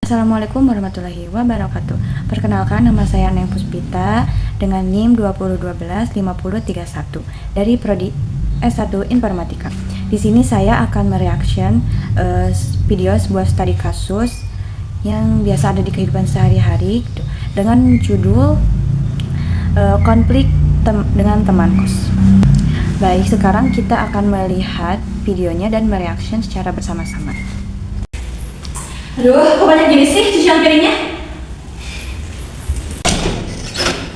Assalamualaikum warahmatullahi wabarakatuh. Perkenalkan, nama saya Neng Puspita dengan NIM 2012-5031 dari Prodi S1 Informatika. Di sini saya akan mereaction video sebuah studi kasus yang biasa ada di kehidupan sehari-hari dengan judul konflik dengan teman kos. Baik, sekarang kita akan melihat videonya dan mereaction secara bersama-sama. Aduh, kok banyak gini sih cucian piringnya?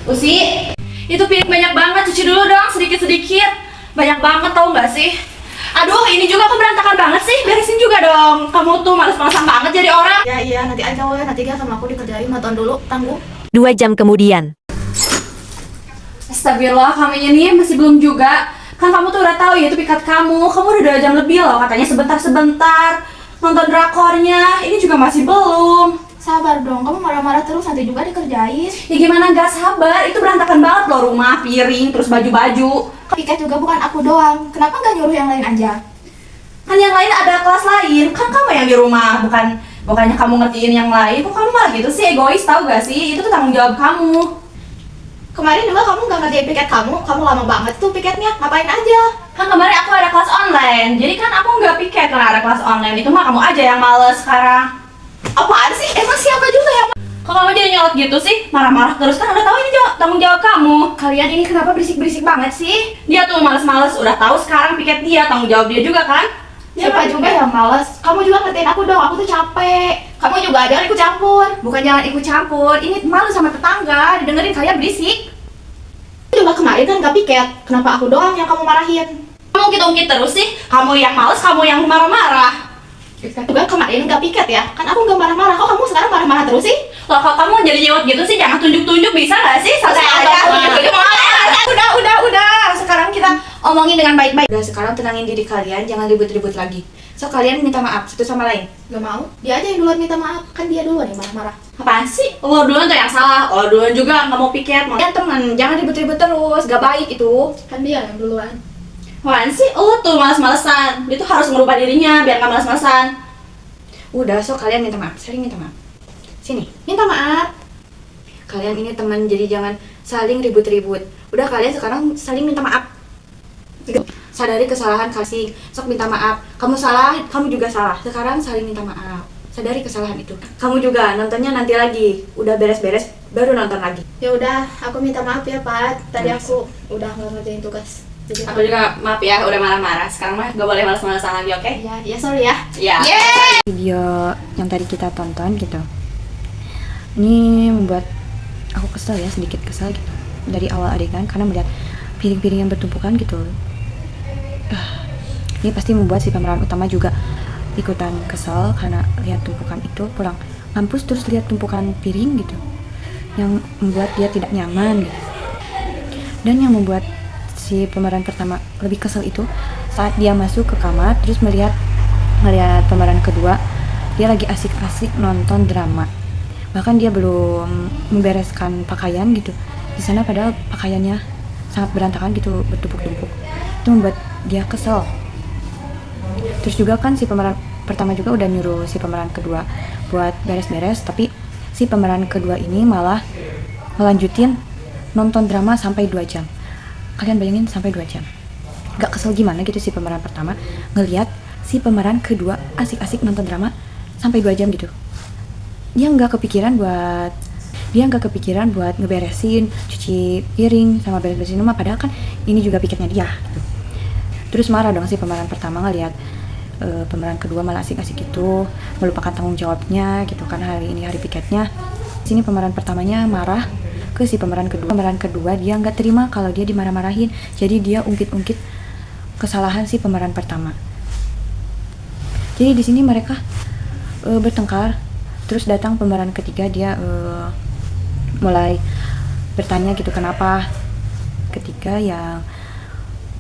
Usi, itu piring banyak banget, cuci dulu dong, sedikit-sedikit. Banyak banget tau gak sih? Aduh, ini juga kok berantakan banget sih, beresin juga dong. Kamu tuh males-malesan banget jadi orang. Ya iya, nanti aja weh, nanti gak sama aku dikerjain, nonton dulu, tangguh. 2 jam kemudian. Astagfirullah, kamu ini masih belum juga. Kan kamu tuh udah tahu ya itu piket kamu udah 2 jam lebih loh, katanya sebentar-sebentar nonton drakornya, ini juga masih belum. Sabar dong, kamu marah-marah terus, nanti juga dikerjain. Ya gimana gak sabar, itu berantakan banget loh rumah, piring, terus baju-baju. Piket juga bukan aku doang, kenapa gak nyuruh yang lain aja? Kan yang lain ada kelas lain, kan kamu yang di rumah, bukannya kamu ngertiin yang lain. Kok kamu malah gitu sih, egois tau gak sih? Itu tuh tanggung jawab kamu. Kemarin juga kamu gak ngerjain piket kamu lama banget tuh piketnya, ngapain aja? Kan kemarin aku ada kelas online, jadi kan aku nggak piket karena ada kelas online. Itu mah kamu aja yang males sekarang. Apaan sih? Emang siapa juga yang... Kok kamu jadi nyolot gitu sih? Marah-marah terus, kan udah tahu ini tanggung jawab kamu. Kalian ini kenapa berisik-berisik banget sih? Dia tuh males-males, udah tahu sekarang piket dia, tanggung jawab dia juga kan? Siapa juga yang males? Kamu juga ngertiin aku dong, aku tuh capek. Kamu juga jangan ikut campur. Bukan jangan ikut campur, ini malu sama tetangga, didengerin kalian berisik. Juga kemarin kan gak piket, kenapa aku doang yang kamu marahin? Kamu ungkit-ungkit terus sih, kamu yang males, kamu yang marah-marah. Juga kemarin gak piket ya, kan aku gak marah-marah, kok kamu sekarang marah-marah terus sih? Loh, kalau kamu jadi nyewot gitu sih, jangan tunjuk-tunjuk, bisa nggak sih? Selesai aja. Udah. Sekarang kita omongin dengan baik-baik. Udah, sekarang tenangin diri kalian, jangan ribut-ribut lagi. So, kalian minta maaf satu sama lain. Gak mau, dia aja yang duluan minta maaf, kan dia duluan yang marah-marah. Apaan sih? Lo duluan tuh yang salah. Lo duluan juga nggak mau piket. Kalian temen, jangan ribut-ribut terus, gak baik itu. Kan dia yang duluan. Apaan sih? Lo tuh males-malesan. Dia tuh harus merubah dirinya biar gak males-malesan. Udah, so kalian minta maaf, sering minta maaf. Sini, minta maaf. Kalian ini teman, jadi jangan saling ribut-ribut. Udah, kalian sekarang saling minta maaf. Sadari kesalahan, kasih, sok minta maaf. Kamu salah, kamu juga salah. Sekarang saling minta maaf. Sadari kesalahan itu. Kamu juga nontonnya nanti lagi. Udah beres-beres, baru nonton lagi. Ya udah, aku minta maaf ya Pak. Tadi aku udah nggak ngerjain tugas. Jadi Aku juga maaf ya, udah marah-marah. Sekarang mah gak boleh malas-malasan lagi, oke? ya sorry ya. Iya. Video yang tadi kita tonton gitu, ini membuat aku kesel ya, sedikit kesel gitu dari awal adegan karena melihat piring-piring yang bertumpukan gitu. Ini pasti membuat si pemeran utama juga ikutan kesel karena lihat tumpukan itu, pulang kampus terus lihat tumpukan piring gitu yang membuat dia tidak nyaman gitu. Dan yang membuat si pemeran pertama lebih kesel itu saat dia masuk ke kamar terus melihat pemeran kedua dia lagi asik-asik nonton drama, bahkan dia belum membereskan pakaian gitu di sana, padahal pakaiannya sangat berantakan gitu, bertumpuk-tumpuk. Itu membuat dia kesel. Terus juga kan si pemeran pertama juga udah nyuruh si pemeran kedua buat beres-beres, tapi si pemeran kedua ini malah ngelanjutin nonton drama sampai 2 jam. Kalian bayangin sampai 2 jam. Gak kesel gimana gitu si pemeran pertama ngelihat si pemeran kedua asik-asik nonton drama sampai 2 jam gitu. Dia nggak kepikiran buat ngeberesin, cuci piring sama beres-beresin rumah, padahal kan ini juga piketnya dia gitu. Terus marah dong si pemeran pertama ngelihat pemeran kedua malah asik-asik gitu, melupakan tanggung jawabnya gitu karena hari ini hari piketnya. Sini pemeran pertamanya marah ke si pemeran kedua dia nggak terima kalau dia dimarah-marahin, jadi dia ungkit-ungkit kesalahan si pemeran pertama. Jadi di sini mereka bertengkar, terus datang pemeran ketiga, dia mulai bertanya gitu kenapa ketiga yang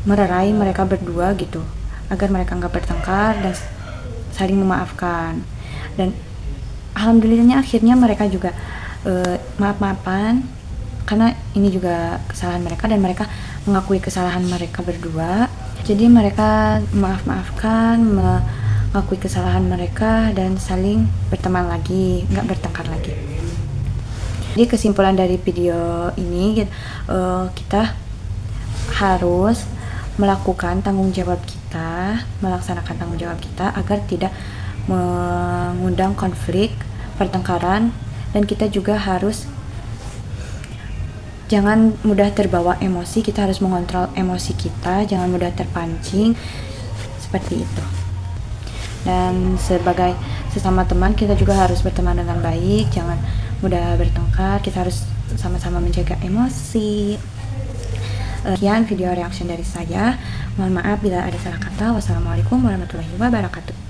melerai mereka berdua gitu agar mereka nggak bertengkar dan saling memaafkan. Dan alhamdulillahnya akhirnya mereka juga maaf-maafan karena ini juga kesalahan mereka dan mereka mengakui kesalahan mereka berdua. Jadi mereka maaf-maafkan, mengakui kesalahan mereka dan saling berteman lagi, nggak bertengkar lagi. Jadi kesimpulan dari video ini, kita harus melakukan tanggung jawab kita, melaksanakan tanggung jawab kita agar tidak mengundang konflik, pertengkaran, dan kita juga harus jangan mudah terbawa emosi. Kita harus mengontrol emosi kita, jangan mudah terpancing seperti itu. Dan sebagai sesama teman, kita juga harus berteman dengan baik, jangan mudah bertengkar. Kita harus sama-sama menjaga emosi. Sekian video reaction dari saya. Mohon maaf bila ada salah kata. Wassalamualaikum warahmatullahi wabarakatuh.